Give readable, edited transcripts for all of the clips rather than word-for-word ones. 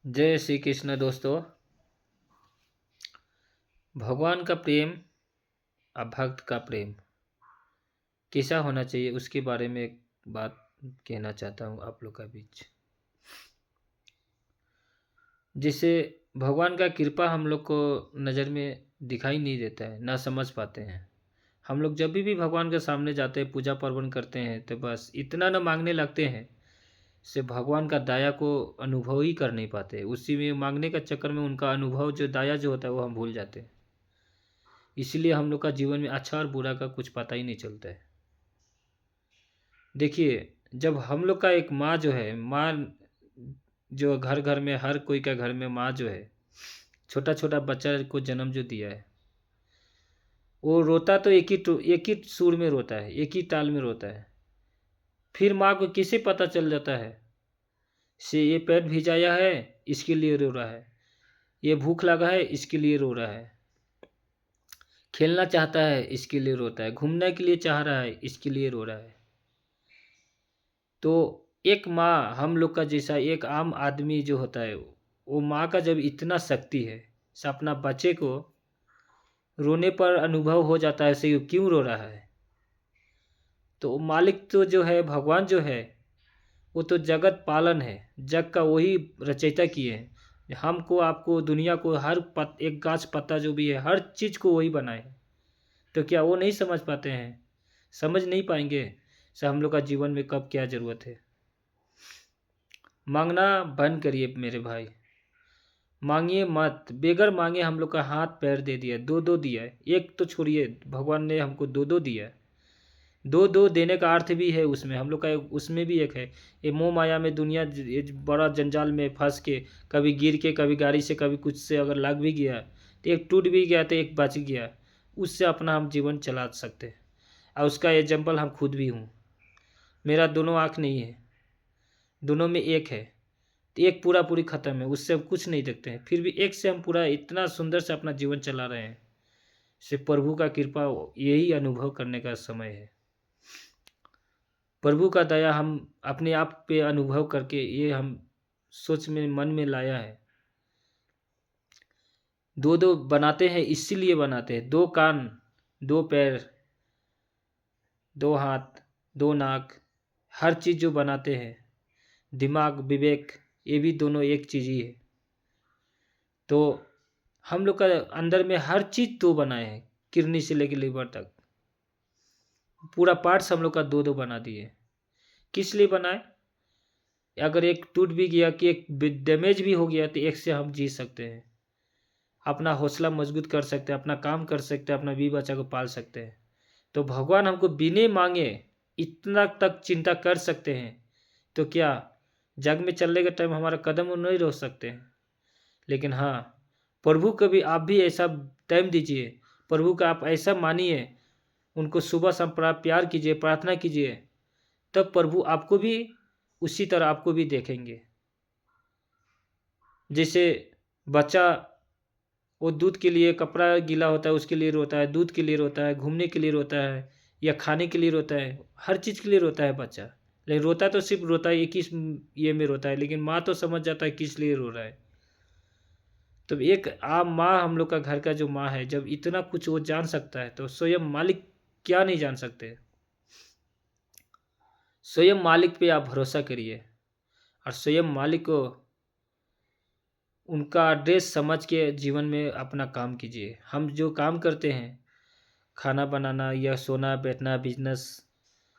जय श्री कृष्ण दोस्तों। भगवान का प्रेम और भक्त का प्रेम कैसा होना चाहिए उसके बारे में एक बात कहना चाहता हूँ आप लोग का बीच। जिससे भगवान का कृपा हम लोग को नज़र में दिखाई नहीं देता है, ना समझ पाते हैं। हम लोग जब भी भगवान के सामने जाते हैं, पूजा पार्वण करते हैं, तो बस इतना न मांगने लगते हैं से भगवान का दया को अनुभव ही कर नहीं पाते। उसी में मांगने का चक्कर में उनका अनुभव जो दया जो होता है वो हम भूल जाते हैं। इसलिए हम लोग का जीवन में अच्छा और बुरा का कुछ पता ही नहीं चलता है। देखिए, जब हम लोग का एक माँ जो है, माँ जो घर घर में हर कोई का घर में माँ जो है, छोटा छोटा बच्चा को जन्म जो दिया है, वो रोता तो एक ही सुर में रोता है, एक ही ताल में रोता है। फिर माँ को किसे पता चल जाता है से ये पेट भिजाया है इसके लिए रो रहा है, ये भूख लगा है इसके लिए रो रहा है, खेलना चाहता है इसके लिए रोता है, घूमने के लिए चाह रहा है इसके लिए रो रहा है। तो एक माँ हम लोग का जैसा एक आम आदमी जो होता है, वो माँ का जब इतना शक्ति है से अपना बच्चे को रोने पर अनुभव हो जाता है से क्यों रो रहा है। तो मालिक तो जो है, भगवान जो है, वो तो जगत पालन है, जग का वही रचयिता किए हैं। हमको आपको दुनिया को एक गाछ पत्ता जो भी है हर चीज़ को वही बनाए। तो क्या वो नहीं समझ पाते हैं, समझ नहीं पाएंगे से हम लोग का जीवन में कब क्या ज़रूरत है। मांगना बंद करिए मेरे भाई, मांगिए मत। बेगर मांगे हम लोग का हाथ पैर दे दिया, दो दो दिया है, एक तो छोड़िए, भगवान ने हमको दो दो दिया है। दो दो देने का अर्थ भी है उसमें, हम लोग का उसमें भी एक है। ये मोह माया में दुनिया ये बड़ा जंजाल में फंस के, कभी गिर के, कभी गाड़ी से, कभी कुछ से अगर लग भी गया तो एक टूट भी गया तो एक बच गया, उससे अपना हम जीवन चला सकते हैं। और उसका एग्जाम्पल हम खुद भी हूँ। मेरा दोनों आँख नहीं है, दोनों में एक है, तो एक पूरा पूरी ख़त्म है, उससे हम कुछ नहीं देखते हैं, फिर भी एक से हम पूरा इतना सुंदर से अपना जीवन चला रहे हैं। सिर्फ प्रभु का कृपा, यही अनुभव करने का समय है। प्रभु का दया हम अपने आप पे अनुभव करके ये हम सोच में मन में लाया है। दो दो बनाते हैं, इसीलिए बनाते हैं, दो कान, दो पैर, दो हाथ, दो नाक, हर चीज़ जो बनाते हैं, दिमाग, विवेक, ये भी दोनों एक चीज़ ही है। तो हम लोग का अंदर में हर चीज़ दो बनाए हैं, किडनी से लेकर लीवर तक पूरा पार्ट्स हम लोग का दो दो बना दिए। किस लिए बनाए? अगर एक टूट भी गया कि एक डैमेज भी हो गया तो एक से हम जी सकते हैं, अपना हौसला मजबूत कर सकते हैं, अपना काम कर सकते हैं, अपना बीवी बच्चा को पाल सकते हैं। तो भगवान हमको बिना मांगे इतना तक चिंता कर सकते हैं, तो क्या जग में चलने के टाइम हमारा कदम वो नहीं रोक सकते हैं। लेकिन हाँ, प्रभु को भी आप भी ऐसा टाइम दीजिए, प्रभु का आप ऐसा मानिए, उनको सुबह शाम प्यार कीजिए, प्रार्थना कीजिए, तब प्रभु आपको भी उसी तरह आपको भी देखेंगे। जैसे बच्चा, वो दूध के लिए, कपड़ा गीला होता है उसके लिए रोता है, दूध के लिए रोता है, घूमने के लिए रोता है, या खाने के लिए रोता है, हर चीज़ के लिए रोता है बच्चा। लेकिन रोता तो सिर्फ रोता है, एक ही ये में रोता है, लेकिन माँ तो समझ जाता है किस लिए रो रहा है। तो एक आम माँ, हम लोग का घर का जो माँ है, जब इतना कुछ वो जान सकता है तो स्वयं मालिक क्या नहीं जान सकते। स्वयं मालिक पे आप भरोसा करिए और स्वयं मालिक को उनका एड्रेस समझ के जीवन में अपना काम कीजिए। हम जो काम करते हैं, खाना बनाना या सोना बैठना, बिजनेस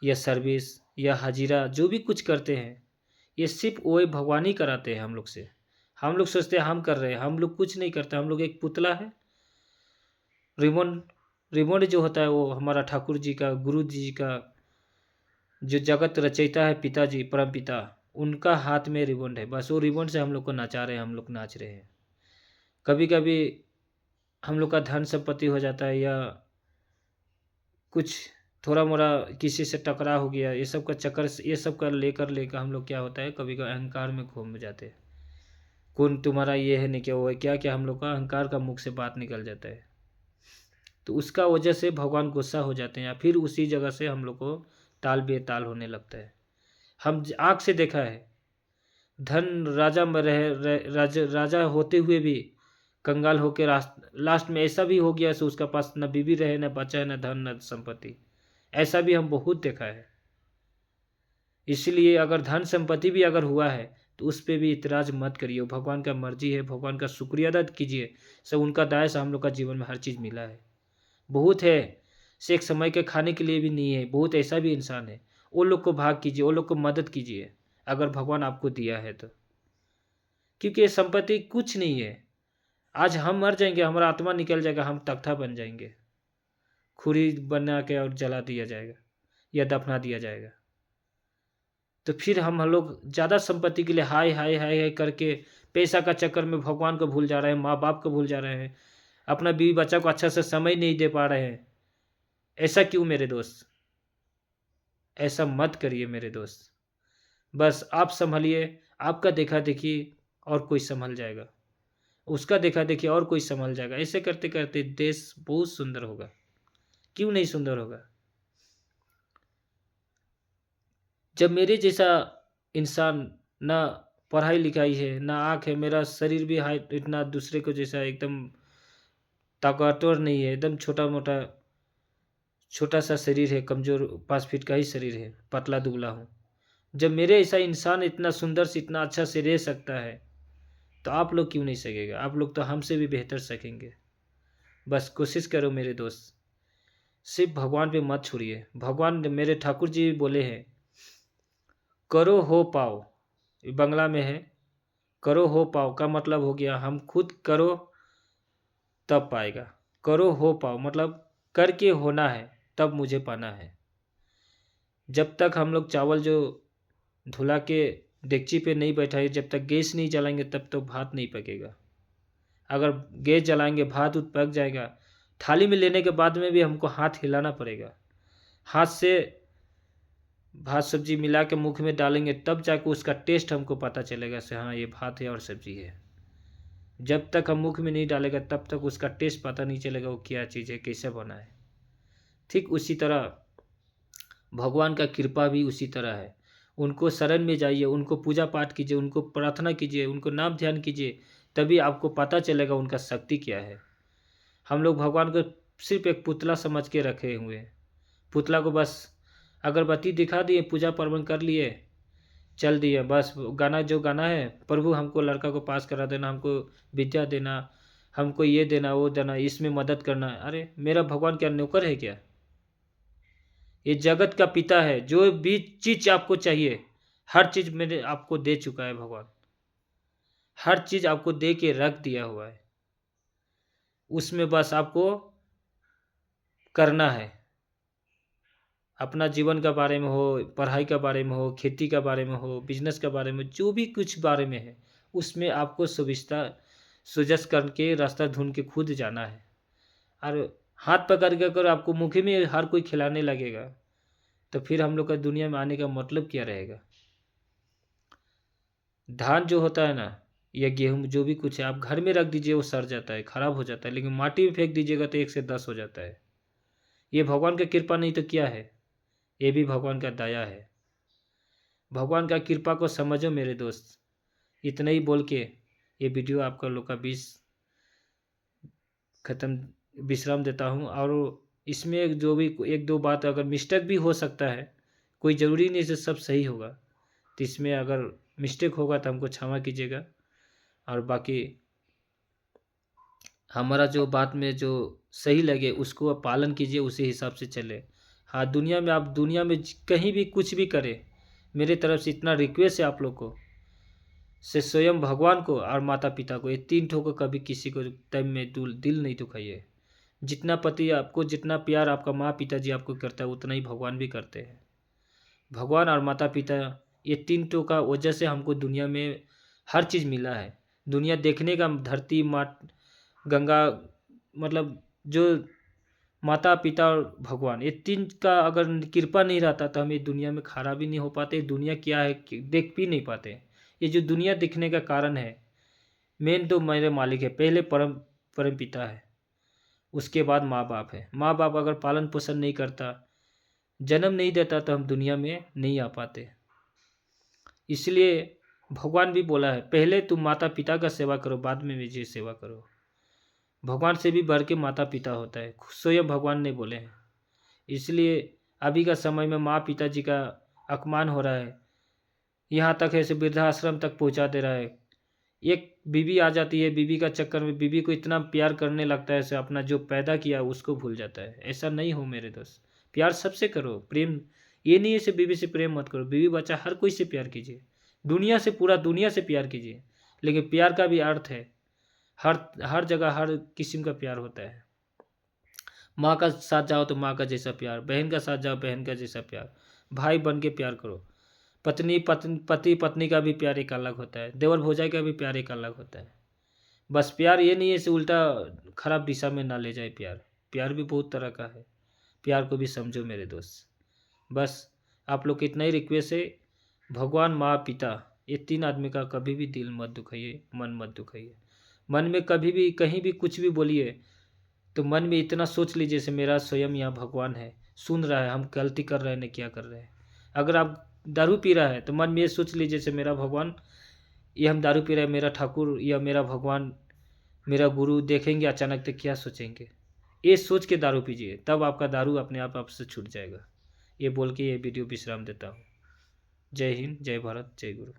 या सर्विस या हाजिरा, जो भी कुछ करते हैं, ये सिर्फ वही भगवान ही कराते हैं हम लोग से। हम लोग सोचते हैं हम कर रहे हैं, हम लोग कुछ नहीं करते, हम लोग एक पुतला है। रिमोट रिमोट जो होता है वो हमारा ठाकुर जी का, गुरु जी का, जो जगत रचयिता है, पिताजी, परम पिता, उनका हाथ में रिबन है। बस वो रिबन से हम लोग को नचा रहे हैं, हम लोग नाच रहे हैं। कभी कभी हम लोग का धन संपत्ति हो जाता है, या कुछ थोड़ा मोड़ा किसी से टकराव हो गया, ये सब का चक्कर, ये सब का लेकर लेकर हम लोग क्या होता है, कभी कभी अहंकार में खो जाते हैं। कौन तुम्हारा ये है नहीं, क्या वो है, क्या क्या हम लोग का अहंकार का मुख से बात निकल जाता है। तो उसका वजह से भगवान गुस्सा हो जाते हैं, या फिर उसी जगह से हम लोग को ताल बेताल होने लगता है। हम आँख से देखा है, धन राजा में राजा होते हुए भी कंगाल होकर लास्ट में ऐसा भी हो गया सो उसका पास न बीवी रहे, न बच्चा है, न धन, न संपत्ति। ऐसा भी हम बहुत देखा है। इसलिए अगर धन संपत्ति भी अगर हुआ है तो उस पर भी इतराज मत करिए। भगवान का मर्जी है, भगवान का शुक्रिया अदा कीजिए। सब उनका दया से हम लोग का जीवन में हर चीज़ मिला है। बहुत है, से एक समय के खाने के लिए भी नहीं है। बहुत ऐसा भी इंसान है, वो लोग को भाग कीजिए, वो लोग को मदद कीजिए अगर भगवान आपको दिया है तो। क्योंकि ये संपत्ति कुछ नहीं है। आज हम मर जाएंगे, हमारा आत्मा निकल जाएगा, हम तख्ता बन जाएंगे, खुरी बना के और जला दिया जाएगा या दफना दिया जाएगा। तो फिर हम लोग ज़्यादा संपत्ति के लिए हाय हाय हाय हाय करके पैसा का चक्कर में भगवान को भूल जा रहे हैं, माँ बाप को भूल जा रहे हैं, अपना बीवी बच्चा को अच्छा से समय नहीं दे पा रहे हैं। ऐसा क्यों मेरे दोस्त? ऐसा मत करिए मेरे दोस्त। बस आप संभलिए, आपका देखा देखी और कोई संभल जाएगा, उसका देखा देखी और कोई संभल जाएगा। ऐसे करते करते देश बहुत सुंदर होगा। क्यों नहीं सुंदर होगा? जब मेरे जैसा इंसान, ना पढ़ाई लिखाई है, ना आँख है, मेरा शरीर भी हाइट इतना दूसरे को जैसा एकदम ताकतवर नहीं है, एकदम छोटा मोटा छोटा सा शरीर है, कमज़ोर 5 फीट का ही शरीर है, पतला दुबला हूँ। जब मेरे ऐसा इंसान इतना सुंदर से इतना अच्छा से रह सकता है तो आप लोग क्यों नहीं सकेगा? आप लोग तो हमसे भी बेहतर सकेंगे। बस कोशिश करो मेरे दोस्त, सिर्फ भगवान पे मत छोड़िए। भगवान मेरे ठाकुर जी बोले हैं, करो हो पाओ। ये बंगला में है, करो हो पाओ का मतलब हो गया हम खुद करो तब पाएगा। करो हो पाओ मतलब करके होना है, तब मुझे पाना है। जब तक हम लोग चावल जो धुला के डेगची पे नहीं बैठाए, जब तक गैस नहीं जलाएंगे तब तो भात नहीं पकेगा। अगर गैस जलाएंगे भात उत पक जाएगा। थाली में लेने के बाद में भी हमको हाथ हिलाना पड़ेगा, हाथ से भात सब्जी मिला के मुख में डालेंगे तब जाके उसका टेस्ट हमको पता चलेगा से हाँ ये भात है और सब्जी है। जब तक हम मुख में नहीं डालेगा तब तक उसका टेस्ट पता नहीं चलेगा वो क्या चीज़ है, कैसे बना है। ठीक उसी तरह भगवान का कृपा भी उसी तरह है। उनको शरण में जाइए, उनको पूजा पाठ कीजिए, उनको प्रार्थना कीजिए, उनको नाम ध्यान कीजिए, तभी आपको पता चलेगा उनका शक्ति क्या है। हम लोग भगवान को सिर्फ एक पुतला समझ के रखे हुए हैं। पुतला को बस अगरबत्ती दिखा दिए, पूजा पार्वण कर लिए, चल दिए, बस गाना जो गाना है, प्रभु हमको लड़का को पास करा देना, हमको विद्या देना, हमको ये देना वो देना, इसमें मदद करना। अरे मेरा भगवान क्या नौकर है क्या? ये जगत का पिता है, जो भी चीज़ आपको चाहिए हर चीज़ मेरे आपको दे चुका है भगवान। हर चीज़ आपको दे के रख दिया हुआ है, उसमें बस आपको करना है। अपना जीवन का बारे में हो, पढ़ाई का बारे में हो, खेती का बारे में हो, बिजनेस के बारे में, जो भी कुछ बारे में है उसमें आपको सुविस्ता सुजस करके रास्ता ढूंढ के खुद जाना है। और हाथ पकड़ के अगर आपको मुँह में हर कोई खिलाने लगेगा तो फिर हम लोग का दुनिया में आने का मतलब क्या रहेगा? धान जो होता है ना या गेहूँ जो भी कुछ है, आप घर में रख दीजिए वो सड़ जाता है, खराब हो जाता है, लेकिन माटी में फेंक दीजिएगा तो 1 से 10 हो जाता है। ये भगवान का कृपा नहीं तो क्या है? ये भी भगवान का दया है। भगवान का कृपा को समझो मेरे दोस्त। इतना ही बोल के ये वीडियो आपका लोग का ख़त्म विश्राम देता हूँ। और इसमें जो भी 1-2 बात अगर मिस्टेक भी हो सकता है, कोई ज़रूरी नहीं से सब सही होगा। तो इसमें अगर मिस्टेक होगा तो हमको क्षमा कीजिएगा। और बाकी हमारा जो बात में जो सही लगे उसको आप पालन कीजिए, उसी हिसाब से चले। हाँ, दुनिया में आप दुनिया में कहीं भी कुछ भी करें, मेरे तरफ से इतना रिक्वेस्ट है आप लोग को, से स्वयं भगवान को और माता पिता को, ये 3 ठो को कभी किसी को टाइम में दिल नहीं दुखाइए। जितना पति आपको, जितना प्यार आपका माँ पिताजी आपको करता है उतना ही भगवान भी करते हैं। भगवान और माता पिता, ये 3 ठो का वजह से हमको दुनिया में हर चीज़ मिला है। दुनिया देखने का, धरती माँ गंगा, मतलब जो माता पिता और भगवान, ये 3 का अगर कृपा नहीं रहता तो हम ये दुनिया में खड़ा भी नहीं हो पाते। दुनिया क्या है देख भी नहीं पाते। ये जो दुनिया दिखने का कारण है मेन तो मेरे मालिक है, पहले परम परम पिता है, उसके बाद माँ बाप है। माँ बाप अगर पालन पोषण नहीं करता, जन्म नहीं देता तो हम दुनिया में नहीं आ पाते। इसलिए भगवान भी बोला है, पहले तुम माता पिता का सेवा करो, बाद में मुझे सेवा करो। भगवान से भी बढ़ के माता पिता होता है, स्वयं भगवान ने बोले हैं। इसलिए अभी का समय में माँ पिताजी का अपमान हो रहा है, यहाँ तक ऐसे वृद्धाश्रम तक पहुँचा दे रहा है। एक बीवी आ जाती है, बीवी का चक्कर में बीवी को इतना प्यार करने लगता है, ऐसे अपना जो पैदा किया उसको भूल जाता है। ऐसा नहीं हो मेरे दोस्त, प्यार सबसे करो, प्रेम ये नहीं है सिर्फ बीवी से प्रेम मत करो, बीवी बच्चा हर कोई से प्यार कीजिए, दुनिया से, पूरा दुनिया से प्यार कीजिए। लेकिन प्यार का भी अर्थ है, हर हर जगह हर किस्म का प्यार होता है। माँ का साथ जाओ तो माँ का जैसा प्यार, बहन का साथ जाओ बहन का जैसा प्यार, भाई बन के प्यार करो। पति पत्नी का भी प्यार एक अलग होता है, देवर भौजाई का भी प्यार एक अलग होता है। बस प्यार ये नहीं है से उल्टा खराब दिशा में ना ले जाए। प्यार प्यार भी बहुत तरह का है, प्यार को भी समझो मेरे दोस्त। बस आप लोग को इतना ही रिक्वेस्ट है, भगवान माँ पिता ये तीन आदमी का कभी भी दिल मत दुखाइए, मन मत दुखाइए। मन में कभी भी कहीं भी कुछ भी बोलिए तो मन में इतना सोच लीजिए जैसे मेरा स्वयं यहाँ भगवान है, सुन रहा है हम गलती कर रहे हैं न क्या कर रहे हैं। अगर आप दारू पी रहा है तो मन में ये सोच लीजिए जैसे मेरा भगवान, ये हम दारू पी रहे हैं, मेरा ठाकुर या मेरा भगवान मेरा गुरु देखेंगे अचानक तो क्या सोचेंगे। ये सोच के दारू पीजिए, तब आपका दारू अपने आप आपसे छूट जाएगा। ये बोल के ये वीडियो विश्राम देता हूँ। जय हिंद, जय भारत, जय गुरु।